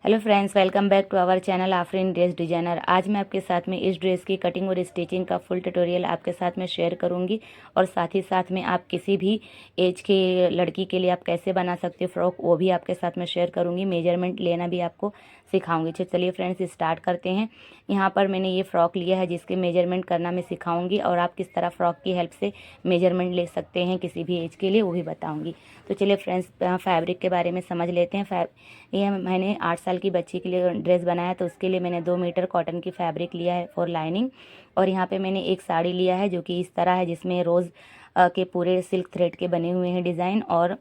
Hello friends, welcome back to our channel Afreen dress designer. आज मैं आपके साथ में इस ड्रेस की कटिंग और स्टिचिंग का फुल ट्यूटोरियल आपके साथ में शेयर करूंगी और साथ ही साथ में आप किसी भी एज के लड़की के लिए आप कैसे बना सकते हो फ्रॉक, वो भी आपके साथ में शेयर करूंगी। मेजरमेंट लेना भी आपको सिखाऊंगी। तो चलिए फ्रेंड्स, स्टार्ट करते हैं। यहाँ पर मैंने ये फ़्रॉक लिया है जिसके मेजरमेंट करना मैं सिखाऊंगी और आप किस तरह फ़्रॉक की हेल्प से मेजरमेंट ले सकते हैं किसी भी एज के लिए, वो भी बताऊँगी। तो चलिए फ्रेंड्स, फैब्रिक के बारे में समझ लेते हैं। ये मैंने 8 साल की बच्ची के लिए ड्रेस बनाया, तो उसके लिए मैंने 2 मीटर कॉटन की फैब्रिक लिया है फॉर लाइनिंग। और यहाँ पे मैंने एक साड़ी लिया है जो कि इस तरह है, जिसमें रोज़ के पूरे सिल्क थ्रेड के बने हुए हैं डिज़ाइन। और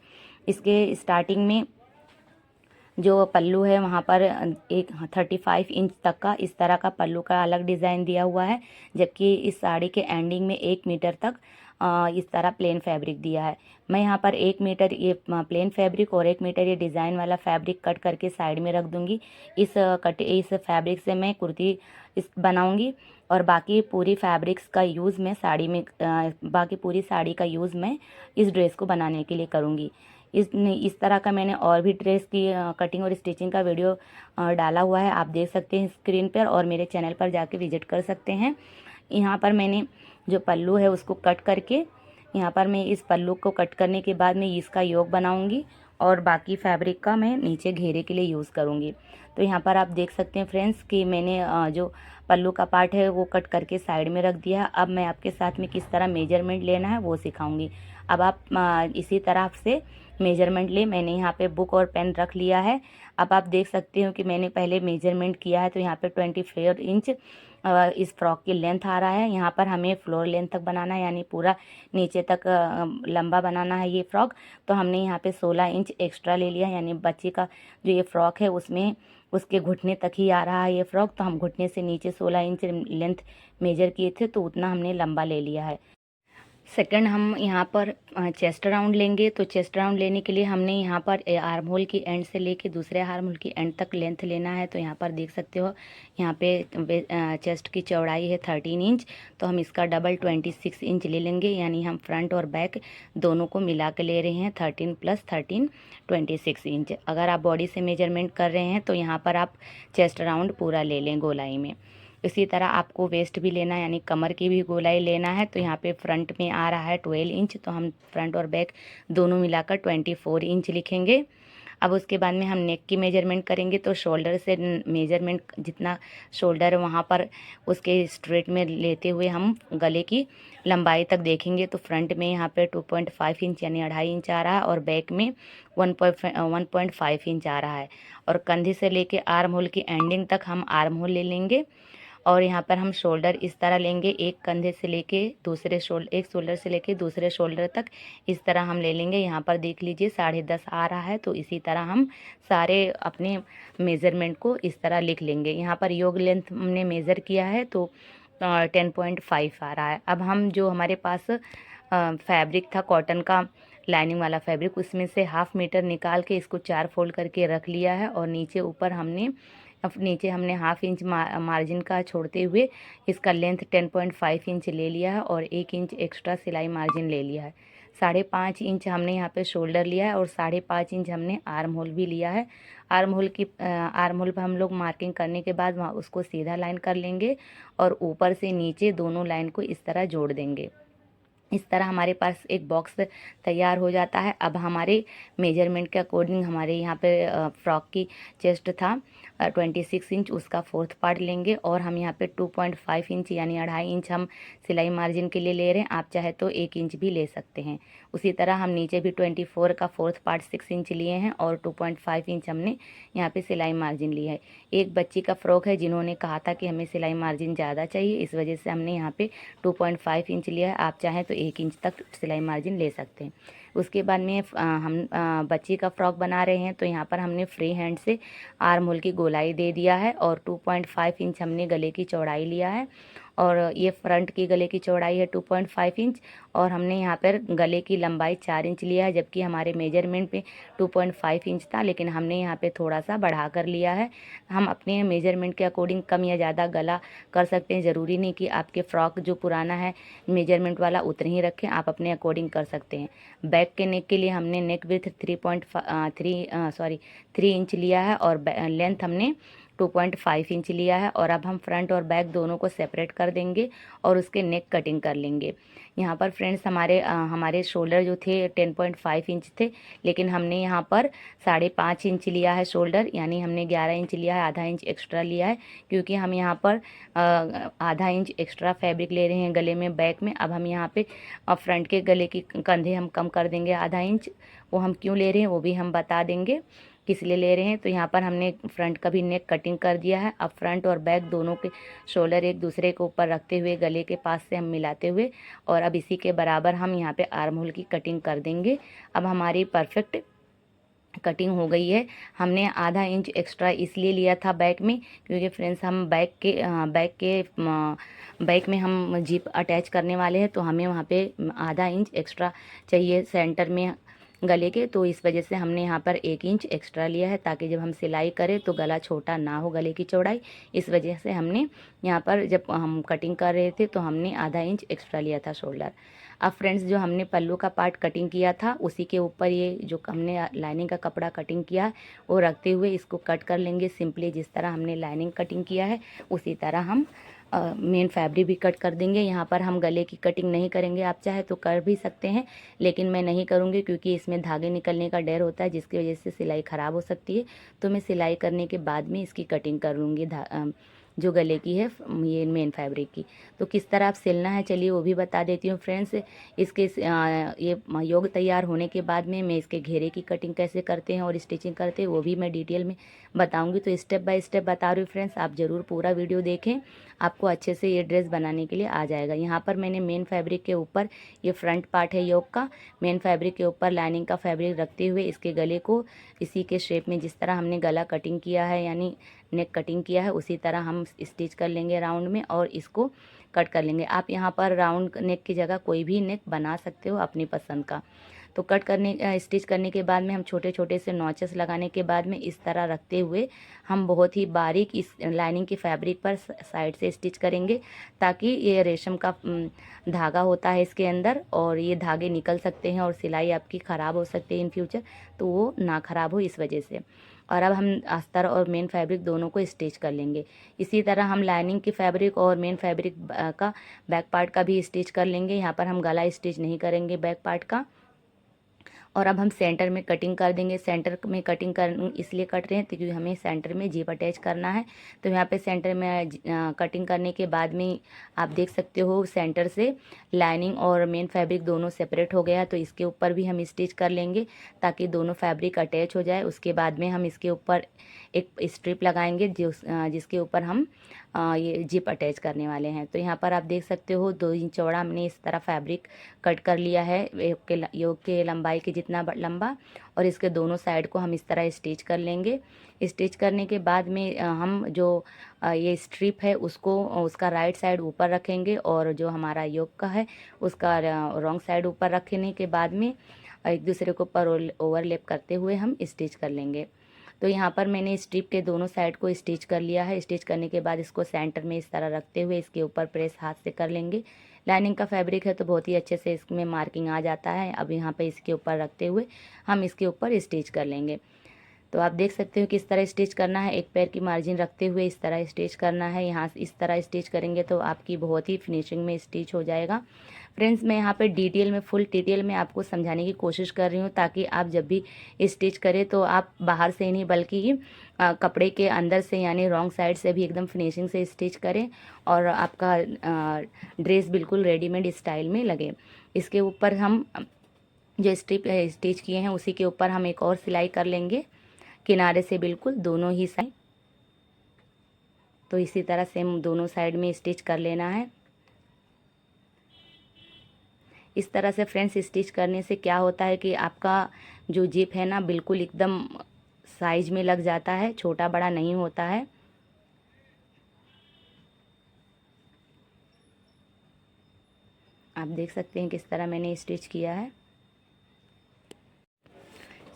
इसके स्टार्टिंग में जो पल्लू है वहाँ पर एक 35 इंच तक का इस तरह का पल्लू का अलग डिज़ाइन दिया हुआ है, जबकि इस साड़ी के एंडिंग में 1 मीटर तक इस तरह प्लेन फैब्रिक दिया है। मैं यहाँ पर 1 मीटर ये प्लेन फैब्रिक और 1 मीटर ये डिज़ाइन वाला फैब्रिक कट करके साइड में रख दूँगी। इस फैब्रिक से मैं कुर्ती इस बनाऊँगी और बाकी पूरी फैब्रिक्स का यूज़ मैं साड़ी में बाकी पूरी साड़ी का यूज़ मैं इस ड्रेस को बनाने के लिए करूँगी। इस तरह का मैंने और भी ड्रेस की कटिंग और स्टिचिंग का वीडियो डाला हुआ है, आप देख सकते हैं स्क्रीन पर, और मेरे चैनल पर जाके विजिट कर सकते हैं। यहाँ पर मैंने जो पल्लू है उसको कट करके, यहाँ पर मैं इस पल्लू को कट करने के बाद मैं इसका योग बनाऊंगी और बाकी फैब्रिक का मैं नीचे घेरे के लिए यूज़ करूँगी। तो यहाँ पर आप देख सकते हैं फ्रेंड्स कि मैंने जो पल्लू का पार्ट है वो कट करके साइड में रख दिया। अब मैं आपके साथ में किस तरह मेजरमेंट लेना है वो सिखाऊंगी। अब आप इसी तरह से मेजरमेंट ले। मैंने यहाँ पे बुक और पेन रख लिया है। अब आप देख सकते हो कि मैंने पहले मेजरमेंट किया है, तो यहाँ पे 24 इंच इस फ्रॉक की लेंथ आ रहा है। यहाँ पर हमें फ्लोर लेंथ तक बनाना है, यानी पूरा नीचे तक लंबा बनाना है ये फ्रॉक। तो हमने यहाँ पे 16 इंच एक्स्ट्रा ले लिया, यानी बच्ची का जो ये फ्रॉक है उसमें उसके घुटने तक ही आ रहा है ये फ्रॉक। तो हम घुटने से नीचे 16 इंच लेंथ मेजर किए थे, तो उतना हमने लंबा ले लिया है। सेकंड, हम यहाँ पर चेस्ट राउंड लेंगे। तो चेस्ट राउंड लेने के लिए हमने यहाँ पर आर्म होल की एंड से लेके दूसरे आर्म होल की एंड तक लेंथ लेना है। तो यहाँ पर देख सकते हो, यहाँ पे चेस्ट की चौड़ाई है 13 इंच, तो हम इसका डबल 26 इंच ले लेंगे, यानी हम फ्रंट और बैक दोनों को मिला के ले रहे हैं 13 + 13 26 इंच। अगर आप बॉडी से मेजरमेंट कर रहे हैं तो यहाँ पर आप चेस्ट राउंड पूरा ले लें गोलाई में। इसी तरह आपको वेस्ट भी लेना है, यानी कमर की भी गोलाई लेना है। तो यहाँ पे फ्रंट में आ रहा है 12 इंच, तो हम फ्रंट और बैक दोनों मिलाकर 24 इंच लिखेंगे। अब उसके बाद में हम नेक की मेजरमेंट करेंगे। तो शोल्डर से मेजरमेंट जितना शोल्डर है वहाँ पर उसके स्ट्रेट में लेते हुए हम गले की लंबाई तक देखेंगे। तो फ्रंट में यहाँ पे 2.5 इंच यानी 2.5 इंच आ रहा है, और बैक में 1.5 इंच आ रहा है। और कंधे से लेके आर्म होल की एंडिंग तक हम आर्म होल ले लेंगे। और यहाँ पर हम शोल्डर इस तरह लेंगे, एक कंधे से लेके एक शोल्डर से लेके दूसरे शोल्डर तक इस तरह हम ले लेंगे। यहाँ पर देख लीजिए 10.5 आ रहा है। तो इसी तरह हम सारे अपने मेज़रमेंट को इस तरह लिख लेंगे। यहाँ पर योग लेंथ हमने मेज़र किया है, तो 10.5 आ रहा है। अब हम जो हमारे पास फैब्रिक था कॉटन का लाइनिंग वाला फैब्रिक, उसमें से 1/2 मीटर निकाल के इसको 4 फोल्ड करके रख लिया है। और नीचे ऊपर हमने 1/2 इंच मार्जिन का छोड़ते हुए इसका लेंथ 10.5 इंच ले लिया है, और 1 इंच एक्स्ट्रा सिलाई मार्जिन ले लिया है। 5.5 इंच हमने यहाँ पे शोल्डर लिया है, और 5.5 इंच हमने आर्म होल भी लिया है। आर्म होल पर हम लोग मार्किंग करने के बाद वहाँ उसको सीधा लाइन कर लेंगे और ऊपर से नीचे दोनों लाइन को इस तरह जोड़ देंगे। इस तरह हमारे पास एक बॉक्स तैयार हो जाता है। अब हमारे मेजरमेंट के अकॉर्डिंग हमारे यहाँ पे फ्रॉक की चेस्ट था 26 इंच, उसका 4th पार्ट लेंगे, और हम यहाँ पे 2.5 इंच यानी 2.5 इंच हम सिलाई मार्जिन के लिए ले रहे हैं। आप चाहे तो 1 इंच भी ले सकते हैं। उसी तरह हम नीचे भी 24 का 4th पार्ट 6 इंच लिए हैं, और 2.5 इंच हमने यहाँ पे सिलाई मार्जिन लिया है। एक बच्ची का फ्रॉक है जिन्होंने कहा था कि हमें सिलाई मार्जिन ज़्यादा चाहिए, इस वजह से हमने यहाँ पे 2.5 इंच लिया है। आप चाहें तो 1 इंच तक सिलाई मार्जिन ले सकते हैं। उसके बाद में हम बच्ची का फ्रॉक बना रहे हैं, तो यहाँ पर हमने फ्री हैंड से आर्म होल की गोलाई दे दिया है, और 2.5 इंच हमने गले की चौड़ाई लिया है, और ये फ्रंट की गले की चौड़ाई है 2.5 इंच और हमने यहाँ पर गले की लंबाई 4 इंच लिया है, जबकि हमारे मेजरमेंट पे 2.5 इंच था, लेकिन हमने यहाँ पे थोड़ा सा बढ़ा कर लिया है। हम अपने मेजरमेंट के अकॉर्डिंग कम या ज़्यादा गला कर सकते हैं, ज़रूरी नहीं कि आपके फ्रॉक जो पुराना है मेजरमेंट वाला उतने ही रखें, आप अपने अकॉर्डिंग कर सकते हैं। बैक के नेक के लिए हमने नेक विड्थ 3 इंच लिया है और लेंथ हमने 2.5 इंच लिया है। और अब हम फ्रंट और बैक दोनों को सेपरेट कर देंगे और उसके नेक कटिंग कर लेंगे। यहाँ पर फ्रेंड्स हमारे शोल्डर जो थे 10.5 इंच थे, लेकिन हमने यहाँ पर 5.5 इंच लिया है शोल्डर, यानी हमने 11 इंच लिया है, आधा इंच एक्स्ट्रा लिया है, क्योंकि हम यहाँ पर आधा इंच एक्स्ट्रा फैब्रिक ले रहे हैं गले में बैक में। अब हम यहाँ पे फ्रंट के गले की कंधे हम कम कर देंगे आधा इंच, वो हम क्यों ले रहे हैं वो भी हम बता देंगे किस लिए ले रहे हैं। तो यहाँ पर हमने फ्रंट का भी नेक कटिंग कर दिया है। अब फ्रंट और बैक दोनों के शोल्डर एक दूसरे के ऊपर रखते हुए गले के पास से हम मिलाते हुए और अब इसी के बराबर हम यहाँ पे आर्म होल की कटिंग कर देंगे। अब हमारी परफेक्ट कटिंग हो गई है। हमने आधा इंच एक्स्ट्रा इसलिए लिया था बैक में, क्योंकि फ्रेंड्स हम बैक में हम जिप अटैच करने वाले हैं, तो हमें वहाँ पे आधा इंच एक्स्ट्रा चाहिए सेंटर में गले के, तो इस वजह से हमने यहाँ पर 1 इंच एक्स्ट्रा लिया है, ताकि जब हम सिलाई करें तो गला छोटा ना हो गले की चौड़ाई। इस वजह से हमने यहाँ पर जब हम कटिंग कर रहे थे तो हमने आधा इंच एक्स्ट्रा लिया था शोल्डर। अब फ्रेंड्स जो हमने पल्लू का पार्ट कटिंग किया था उसी के ऊपर ये जो हमने लाइनिंग का कपड़ा कटिंग किया वो रखते हुए इसको कट कर लेंगे। सिंपली जिस तरह हमने लाइनिंग कटिंग किया है उसी तरह हम मेन फैब्रिक भी कट कर देंगे। यहाँ पर हम गले की कटिंग नहीं करेंगे, आप चाहे तो कर भी सकते हैं, लेकिन मैं नहीं करूँगी क्योंकि इसमें धागे निकलने का डर होता है, जिसकी वजह से सिलाई ख़राब हो सकती है। तो मैं सिलाई करने के बाद में इसकी कटिंग कर लूँगी जो गले की है ये मेन फैब्रिक की। तो किस तरह आप सिलना है चलिए वो भी बता देती हूँ फ्रेंड्स। इसके ये योग तैयार होने के बाद में मैं इसके घेरे की कटिंग कैसे करते हैं और स्टिचिंग करते हैं वो भी मैं डिटेल में बताऊंगी। तो स्टेप बाय स्टेप बता रही हूँ फ्रेंड्स, आप ज़रूर पूरा वीडियो देखें, आपको अच्छे से ये ड्रेस बनाने के लिए आ जाएगा। यहाँ पर मैंने मेन फैब्रिक के ऊपर, ये फ्रंट पार्ट है योग का, मेन फैब्रिक के ऊपर लाइनिंग का फैब्रिक रखते हुए इसके गले को इसी के शेप में जिस तरह हमने गला कटिंग किया है यानी नेक कटिंग किया है उसी तरह हम स्टिच कर लेंगे राउंड में और इसको कट कर लेंगे। आप यहाँ पर राउंड नेक की जगह कोई भी नेक बना सकते हो अपनी पसंद का। तो स्टिच करने के बाद में हम छोटे छोटे से नॉचेस लगाने के बाद में इस तरह रखते हुए हम बहुत ही बारीक इस लाइनिंग की फैब्रिक पर साइड से स्टिच करेंगे, ताकि ये रेशम का धागा होता है इसके अंदर और ये धागे निकल सकते हैं और सिलाई आपकी ख़राब हो सकती है इन फ्यूचर, तो वो ना ख़राब हो इस वजह से। और अब हम अस्तर और मेन फैब्रिक दोनों को स्टिच कर लेंगे। इसी तरह हम लाइनिंग की फैब्रिक और मेन फैब्रिक का बैक पार्ट का भी स्टिच कर लेंगे। यहाँ पर हम गला स्टिच नहीं करेंगे बैक पार्ट का। और अब हम सेंटर में कटिंग कर देंगे। सेंटर में कटिंग कर इसलिए कट रहे हैं क्योंकि हमें सेंटर में जिप अटैच करना है। तो यहाँ पे सेंटर में कटिंग करने के बाद में आप देख सकते हो सेंटर से लाइनिंग और मेन फैब्रिक दोनों सेपरेट हो गया, तो इसके ऊपर भी हम स्टिच कर लेंगे ताकि दोनों फैब्रिक अटैच हो जाए। उसके बाद में हम इसके ऊपर एक स्ट्रिप लगाएंगे जिसके ऊपर हम ये जिप अटैच करने वाले हैं। तो यहाँ पर आप देख सकते हो 2 इंच चौड़ा हमने इस तरह फैब्रिक कट कर लिया है योग के लंबाई के जितना लंबा, और इसके दोनों साइड को हम इस तरह स्टिच कर लेंगे। स्टिच करने के बाद में हम जो ये स्ट्रिप है उसका राइट साइड ऊपर रखेंगे और जो हमारा योग का है उसका रॉन्ग साइड ऊपर रखने के बाद में एक दूसरे को ऊपर ओवरलैप करते हुए हम स्टिच कर लेंगे। तो यहाँ पर मैंने स्ट्रिप के दोनों साइड को स्टिच कर लिया है। स्टिच करने के बाद इसको सेंटर में इस तरह रखते हुए इसके ऊपर प्रेस हाथ से कर लेंगे। लाइनिंग का फैब्रिक है तो बहुत ही अच्छे से इसमें मार्किंग आ जाता है। अब यहाँ पे इसके ऊपर रखते हुए हम इसके ऊपर स्टिच कर लेंगे। तो आप देख सकते हो किस तरह स्टिच करना है। एक पैर की मार्जिन रखते हुए इस तरह स्टिच करना है। यहाँ इस तरह स्टिच करेंगे तो आपकी बहुत ही फिनिशिंग में स्टिच हो जाएगा। फ्रेंड्स मैं यहाँ पे फुल डिटेल में आपको समझाने की कोशिश कर रही हूँ ताकि आप जब भी स्टिच करें तो आप बाहर से नहीं बल्कि कपड़े के अंदर से यानी रॉन्ग साइड से भी एकदम फिनिशिंग से स्टिच करें और आपका ड्रेस बिल्कुल रेडीमेड स्टाइल में लगे। इसके ऊपर हम जो स्टिच किए हैं उसी के ऊपर हम एक और सिलाई कर लेंगे किनारे से बिल्कुल दोनों ही साइड। तो इसी तरह सेम दोनों साइड में स्टिच कर लेना है। इस तरह से फ्रेंड्स स्टिच करने से क्या होता है कि आपका जो जिप है ना बिल्कुल एकदम साइज में लग जाता है, छोटा बड़ा नहीं होता है। आप देख सकते हैं किस तरह मैंने स्टिच किया है।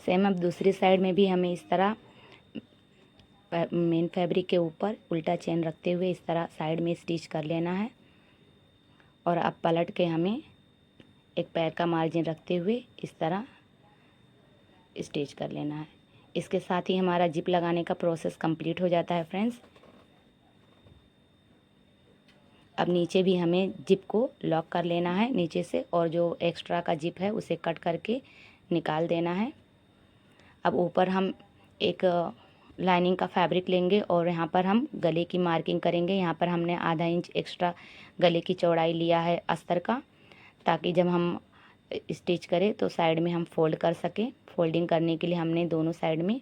सेम अब दूसरी साइड में भी हमें इस तरह मेन फैब्रिक के ऊपर उल्टा चेन रखते हुए इस तरह साइड में स्टिच कर लेना है। और अब पलट के हमें एक पैर का मार्जिन रखते हुए इस तरह स्टिच कर लेना है। इसके साथ ही हमारा जिप लगाने का प्रोसेस कंप्लीट हो जाता है फ्रेंड्स। अब नीचे भी हमें जिप को लॉक कर लेना है नीचे से, और जो एक्स्ट्रा का जिप है उसे कट करके निकाल देना है। अब ऊपर हम एक लाइनिंग का फैब्रिक लेंगे और यहाँ पर हम गले की मार्किंग करेंगे। यहाँ पर हमने आधा इंच एक्स्ट्रा गले की चौड़ाई लिया है अस्तर का, ताकि जब हम स्टिच करें तो साइड में हम फोल्ड कर सकें। फोल्डिंग करने के लिए हमने दोनों साइड में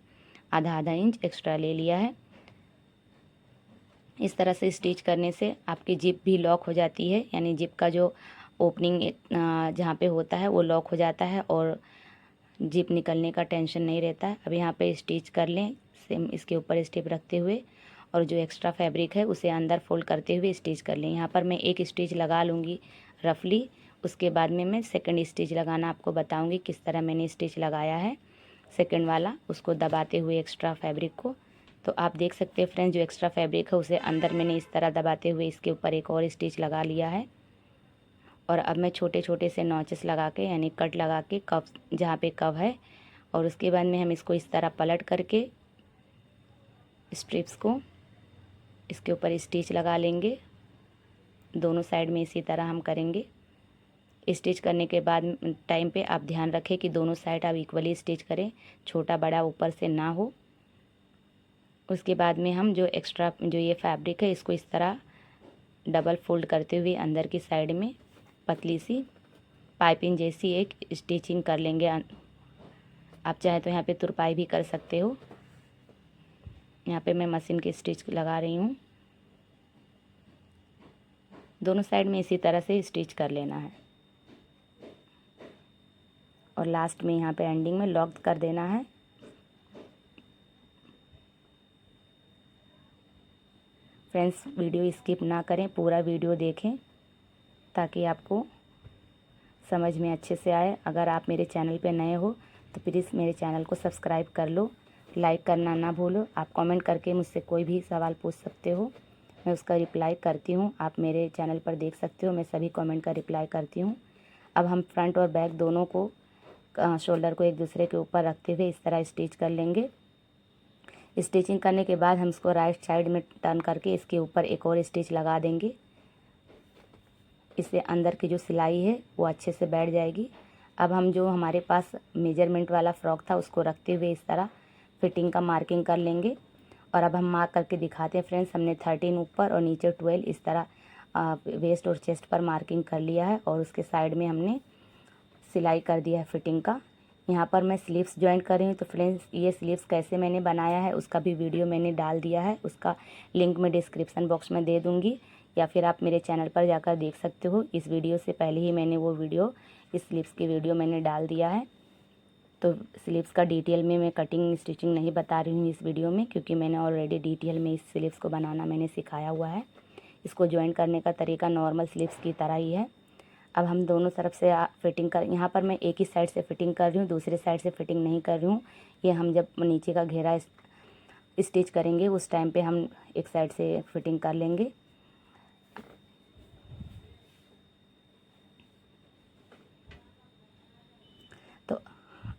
आधा आधा इंच एक्स्ट्रा ले लिया है। इस तरह से स्टिच करने से आपकी जिप भी लॉक हो जाती है, यानी जिप का जो ओपनिंग जहाँ पे होता है वो लॉक हो जाता है और जिप निकलने का टेंशन नहीं रहता है। अब यहाँ पे स्टिच कर लें सेम इसके ऊपर स्टेप रखते हुए, और जो एक्स्ट्रा फैब्रिक है उसे अंदर फोल्ड करते हुए स्टिच कर लें। यहाँ पर मैं एक स्टिच लगा लूँगी रफली, उसके बाद में मैं सेकंड स्टिच लगाना आपको बताऊँगी किस तरह मैंने स्टिच लगाया है सेकंड वाला, उसको दबाते हुए एक्स्ट्रा फैब्रिक को। तो आप देख सकते हैं फ्रेंड्स, जो एक्स्ट्रा फैब्रिक है उसे अंदर मैंने इस तरह दबाते हुए इसके ऊपर एक और स्टिच लगा लिया है। और अब मैं छोटे छोटे से नॉचेस लगा के, यानी कट लगा के कव जहाँ पे कव है, और उसके बाद में हम इसको इस तरह पलट करके स्ट्रिप्स को इसके ऊपर स्टिच लगा लेंगे। दोनों साइड में इसी तरह हम करेंगे। स्टिच करने के बाद टाइम पे आप ध्यान रखें कि दोनों साइड आप इक्वली स्टिच करें, छोटा बड़ा ऊपर से ना हो। उसके बाद में हम जो एक्स्ट्रा जो ये फैब्रिक है इसको इस तरह डबल फोल्ड करते हुए अंदर की साइड में पतली सी पाइपिंग जैसी एक स्टिचिंग कर लेंगे। आप चाहे तो यहाँ पे तुरपाई भी कर सकते हो। यहाँ पे मैं मशीन की स्टिच लगा रही हूँ। दोनों साइड में इसी तरह से स्टिच कर लेना है और लास्ट में यहाँ पे एंडिंग में लॉक कर देना है। फ्रेंड्स, वीडियो स्किप ना करें, पूरा वीडियो देखें ताकि आपको समझ में अच्छे से आए। अगर आप मेरे चैनल पे नए हो तो प्लीज़ मेरे चैनल को सब्सक्राइब कर लो, लाइक करना ना भूलो। आप कमेंट करके मुझसे कोई भी सवाल पूछ सकते हो, मैं उसका रिप्लाई करती हूँ। आप मेरे चैनल पर देख सकते हो, मैं सभी कमेंट का रिप्लाई करती हूँ। अब हम फ्रंट और बैक दोनों को शोल्डर को एक दूसरे के ऊपर रखते हुए इस तरह स्टिच कर लेंगे। स्टिचिंग करने के बाद हम इसको राइट साइड में टर्न करके इसके ऊपर एक और स्टिच लगा देंगे। इससे अंदर की जो सिलाई है वो अच्छे से बैठ जाएगी। अब हम जो हमारे पास मेजरमेंट वाला फ्रॉक था उसको रखते हुए इस तरह फिटिंग का मार्किंग कर लेंगे। और अब हम मार्क करके दिखाते हैं फ्रेंड्स, हमने 13 ऊपर और नीचे 12 इस तरह वेस्ट और चेस्ट पर मार्किंग कर लिया है, और उसके साइड में हमने सिलाई कर दिया है फिटिंग का। यहाँ पर मैं स्लीव्स ज्वाइन कर रही हूँ। तो फ्रेंड्स, ये स्लीव्स कैसे मैंने बनाया है उसका भी वीडियो मैंने डाल दिया है, उसका लिंक मैं डिस्क्रिप्शन बॉक्स में दे दूँगी, या फिर आप मेरे चैनल पर जाकर देख सकते हो। इस वीडियो से पहले ही मैंने वो वीडियो, इस स्लीव्स की वीडियो मैंने डाल दिया है। तो स्लीव्स का डिटेल में मैं कटिंग स्टिचिंग नहीं बता रही हूँ इस वीडियो में, क्योंकि मैंने ऑलरेडी डिटेल में इस स्लीव्स को बनाना मैंने सिखाया हुआ है। इसको ज्वाइन करने का तरीका नॉर्मल स्लीव्स की तरह ही है। अब हम दोनों तरफ से फिटिंग कर, यहाँ पर मैं एक ही साइड से फिटिंग कर रही हूँ, दूसरे साइड से फिटिंग नहीं कर रही हूँ। ये हम जब नीचे का घेरा स्टिच करेंगे उस टाइम पे हम एक साइड से फिटिंग कर लेंगे। तो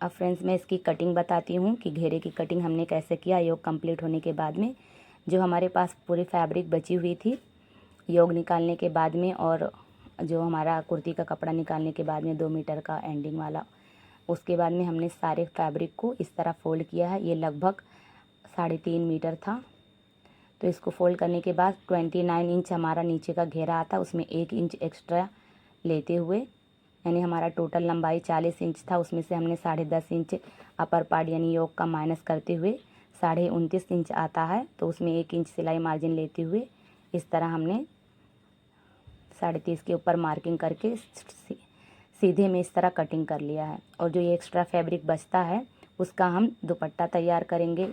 अब फ्रेंड्स, मैं इसकी कटिंग बताती हूँ कि घेरे की कटिंग हमने कैसे किया। योग कंप्लीट होने के बाद में जो हमारे पास पूरी फैब्रिक बची हुई थी, योग निकालने के बाद में, और जो हमारा कुर्ती का कपड़ा निकालने के बाद में 2 मीटर का एंडिंग वाला, उसके बाद में हमने सारे फैब्रिक को इस तरह फोल्ड किया है। ये लगभग 3.5 मीटर था। तो इसको फोल्ड करने के बाद 29 इंच हमारा नीचे का घेरा आता, उसमें 1 इंच एक्स्ट्रा लेते हुए, यानी हमारा टोटल लंबाई 40 इंच था, उसमें से हमने 10.5 इंच अपर पार्ट यानी योक का माइनस करते हुए 29.5 इंच आता है। तो उसमें 1 इंच सिलाई मार्जिन लेते हुए इस तरह हमने 30.5 के ऊपर मार्किंग करके सीधे में इस तरह कटिंग कर लिया है। और जो ये एक्स्ट्रा फैब्रिक बचता है उसका हम दुपट्टा तैयार करेंगे,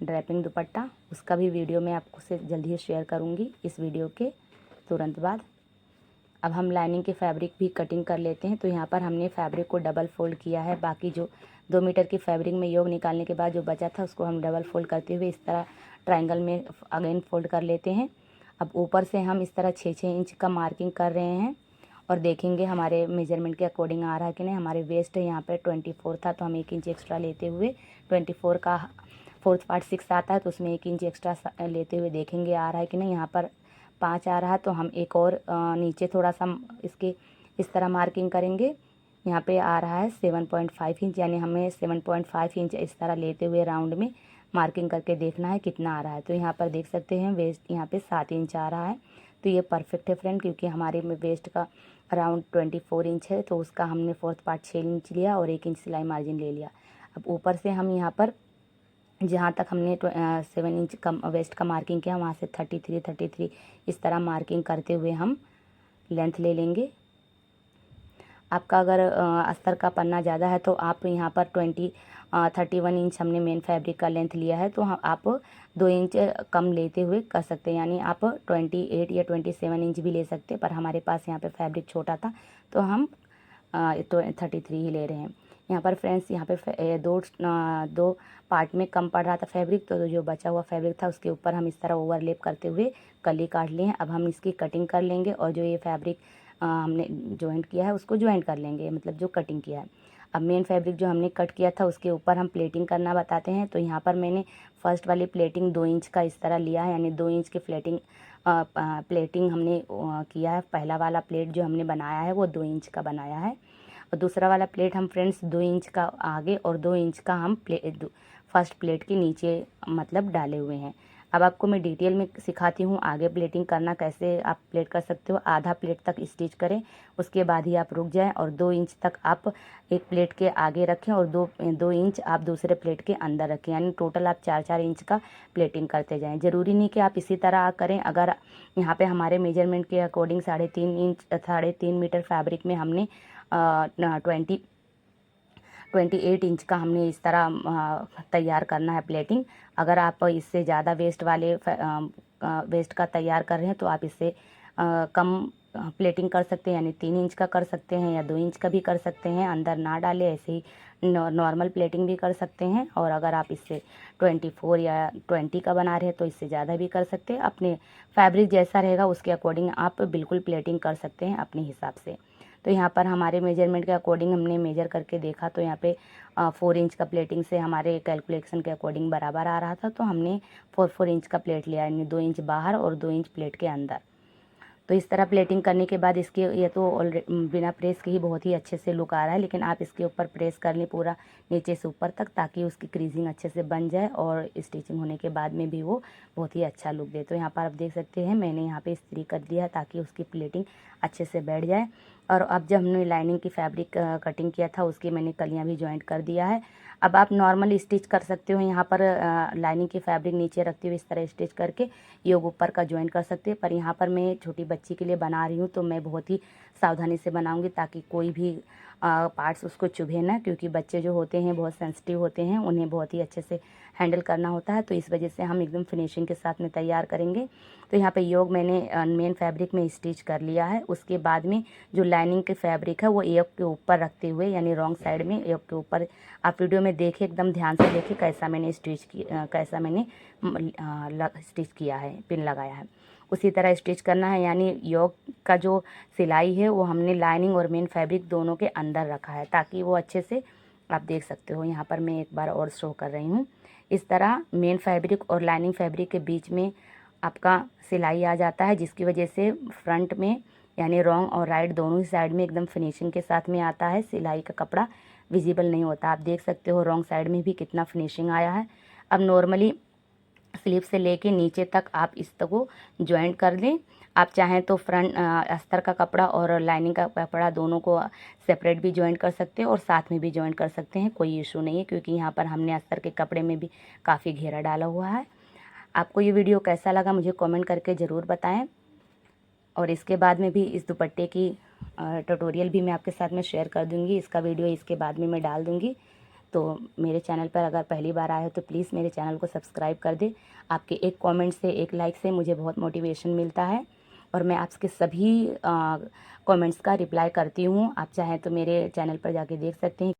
ड्रैपिंग दुपट्टा। उसका भी वीडियो मैं आपको से जल्दी ही शेयर करूंगी इस वीडियो के तुरंत बाद। अब हम लाइनिंग के फैब्रिक भी कटिंग कर लेते हैं। तो यहाँ पर हमने फैब्रिक को डबल फोल्ड किया है। बाकी जो 2 मीटर की फैब्रिक में योग निकालने के बाद जो बचा था उसको हम डबल फोल्ड करते हुए इस तरह ट्रायंगल में अगेन फोल्ड कर लेते हैं। अब ऊपर से हम इस तरह 6-6 इंच का मार्किंग कर रहे हैं और देखेंगे हमारे मेजरमेंट के अकॉर्डिंग आ रहा है कि नहीं। हमारे वेस्ट यहाँ पर 24 था, तो हम 1 इंच एक्स्ट्रा लेते हुए 24 का 4th पार्ट 6 आता है, तो उसमें 1 इंच एक्स्ट्रा लेते हुए देखेंगे आ रहा है कि नहीं। यहाँ पर 5 आ रहा है, तो हम एक और नीचे थोड़ा सा इसके इस तरह मार्किंग करेंगे। यहाँ पे आ रहा है 7.5 इंच, यानी हमें 7.5 इंच इस तरह लेते हुए राउंड में मार्किंग करके देखना है कितना आ रहा है। तो यहाँ पर देख सकते हैं वेस्ट यहाँ पे 7 इंच आ रहा है। तो ये परफेक्ट है फ्रेंड, क्योंकि हमारे में वेस्ट का अराउंड 24 इंच है, तो उसका हमने 4th पार्ट 6 इंच लिया और 1 इंच सिलाई मार्जिन ले लिया। अब ऊपर से हम यहाँ पर जहाँ तक हमने 7 इंच का वेस्ट का मार्किंग किया, वहाँ से 33 इस तरह मार्किंग करते हुए हम लेंथ ले लेंगे। आपका अगर अस्तर का पन्ना ज़्यादा है तो आप यहाँ पर 31 इंच हमने मेन फैब्रिक का लेंथ लिया है, तो आप 2 इंच कम लेते हुए कर सकते हैं, यानी आप 28 या 27 इंच भी ले सकते हैं। पर हमारे पास यहाँ पे फैब्रिक छोटा था, तो हम 33 ही ले रहे हैं। यहाँ पर फ्रेंड्स यहाँ पे दो पार्ट में कम पड़ रहा था फैब्रिक, तो जो बचा हुआ फैब्रिक था उसके ऊपर हम इस तरह ओवरलेप करते हुए कली काट लिए हैं। अब हम इसकी कटिंग कर लेंगे और जो ये फैब्रिक हमने जॉइंट किया है उसको ज्वाइंट कर लेंगे, मतलब जो कटिंग किया है। अब मेन फैब्रिक जो हमने कट किया था उसके ऊपर हम प्लेटिंग करना बताते हैं। तो यहाँ पर मैंने फर्स्ट वाली प्लेटिंग 2 इंच का इस तरह लिया है, यानी 2 इंच की प्लेटिंग हमने किया है। पहला वाला प्लेट जो हमने बनाया है वो 2 इंच का बनाया है, और दूसरा वाला प्लेट हम फ्रेंड्स 2 इंच का आगे और 2 इंच का हम फर्स्ट प्लेट के नीचे मतलब डाले हुए हैं। अब आपको मैं डिटेल में सिखाती हूँ आगे प्लेटिंग करना कैसे आप प्लेट कर सकते हो। आधा प्लेट तक स्टिच करें, उसके बाद ही आप रुक जाएं और 2 इंच तक आप एक प्लेट के आगे रखें और 2 इंच आप दूसरे प्लेट के अंदर रखें, यानी टोटल आप 4-4 इंच का प्लेटिंग करते जाएं। ज़रूरी नहीं कि आप इसी तरह करें। अगर यहाँ पे हमारे मेजरमेंट के अकॉर्डिंग 3.5 मीटर फैब्रिक में हमने 28 इंच का हमने इस तरह तैयार करना है प्लेटिंग। अगर आप इससे ज़्यादा वेस्ट का तैयार कर रहे हैं तो आप इससे कम प्लेटिंग कर सकते हैं, यानी 3 इंच का कर सकते हैं या 2 इंच का भी कर सकते हैं। अंदर ना डाले ऐसे ही नॉर्मल प्लेटिंग भी कर सकते हैं। और अगर आप इससे 24 या 20 का बना रहे हैं तो इससे ज़्यादा भी कर सकते हैं। अपने फैब्रिक जैसा रहेगा उसके अकॉर्डिंग आप बिल्कुल प्लेटिंग कर सकते हैं अपने हिसाब से। तो यहाँ पर हमारे मेजरमेंट के अकॉर्डिंग हमने मेजर करके देखा, तो यहाँ पे 4 इंच का प्लेटिंग से हमारे कैलकुलेशन के अकॉर्डिंग बराबर आ रहा था, तो हमने 4 इंच का प्लेट लिया, यानी 2 इंच बाहर और 2 इंच प्लेट के अंदर। तो इस तरह प्लेटिंग करने के बाद इसके ये तो ऑलरेडी बिना प्रेस के ही बहुत ही अच्छे से लुक आ रहा है, लेकिन आप इसके ऊपर प्रेस कर लें पूरा नीचे से ऊपर तक, ताकि उसकी क्रीजिंग अच्छे से बन जाए और स्टिचिंग होने के बाद में भी वो बहुत ही अच्छा लुक दे। तो यहाँ पर आप देख सकते हैं मैंने यहाँ पे इस्त्री कर दिया ताकि उसकी प्लेटिंग अच्छे से बैठ जाए। और अब जब हमने लाइनिंग की फैब्रिक कटिंग किया था उसकी मैंने कलियाँ भी ज्वाइंट कर दिया है। अब आप नॉर्मल स्टिच कर सकते हो, यहाँ पर लाइनिंग की फैब्रिक नीचे रखते हुए इस तरह स्टिच करके योग ऊपर का ज्वाइंट कर सकते हैं। पर यहाँ पर मैं छोटी बच्ची के लिए बना रही हूँ, तो मैं बहुत ही सावधानी से बनाऊँगी ताकि कोई भी पार्ट्स उसको चुभे ना, क्योंकि बच्चे जो होते हैं बहुत सेंसिटिव होते हैं, उन्हें बहुत ही अच्छे से हैंडल करना होता है। तो इस वजह से हम एकदम फिनिशिंग के साथ में तैयार करेंगे। तो यहाँ पे योग मैंने मेन फैब्रिक में स्टिच कर लिया है। उसके बाद में जो लाइनिंग की फैब्रिक है वो योग के ऊपर रखते हुए, यानी रॉन्ग साइड में योग के ऊपर, आप वीडियो में देखिए एकदम ध्यान से देखिए कैसा मैंने स्टिच किया है, पिन लगाया है, उसी तरह स्टिच करना है। यानी योग का जो सिलाई है वो हमने लाइनिंग और मेन फैब्रिक दोनों के अंदर रखा है, ताकि वो अच्छे से आप देख सकते हो। यहाँ पर मैं एक बार और शो कर रही हूँ। इस तरह मेन फैब्रिक और लाइनिंग फैब्रिक के बीच में आपका सिलाई आ जाता है, जिसकी वजह से फ्रंट में यानी रॉन्ग और राइट दोनों ही साइड में एकदम फिनिशिंग के साथ में आता है। सिलाई का कपड़ा विजिबल नहीं होता। आप देख सकते हो रॉन्ग साइड में भी कितना फिनिशिंग आया है। अब नॉर्मली स्लीव से लेके नीचे तक आप इस को ज्वाइंट कर दें। आप चाहें तो फ्रंट अस्तर का कपड़ा और लाइनिंग का कपड़ा दोनों को सेपरेट भी ज्वाइंट कर सकते हैं और साथ में भी ज्वाइंट कर सकते हैं, कोई इशू नहीं है, क्योंकि यहाँ पर हमने अस्तर के कपड़े में भी काफ़ी घेरा डाला हुआ है। आपको ये वीडियो कैसा लगा मुझे कमेंट करके ज़रूर बताएं। और इसके बाद में भी इस दुपट्टे की ट्यूटोरियल भी मैं आपके साथ में शेयर कर दूंगी। इसका वीडियो इसके बाद में मैं डाल दूंगी। तो मेरे चैनल पर अगर पहली बार आए हो तो प्लीज़ मेरे चैनल को सब्सक्राइब कर दे। आपके एक कमेंट से, एक लाइक से मुझे बहुत मोटिवेशन मिलता है। और मैं आपके सभी कमेंट्स का रिप्लाई करती हूँ। आप चाहें तो मेरे चैनल पर जाके देख सकते हैं।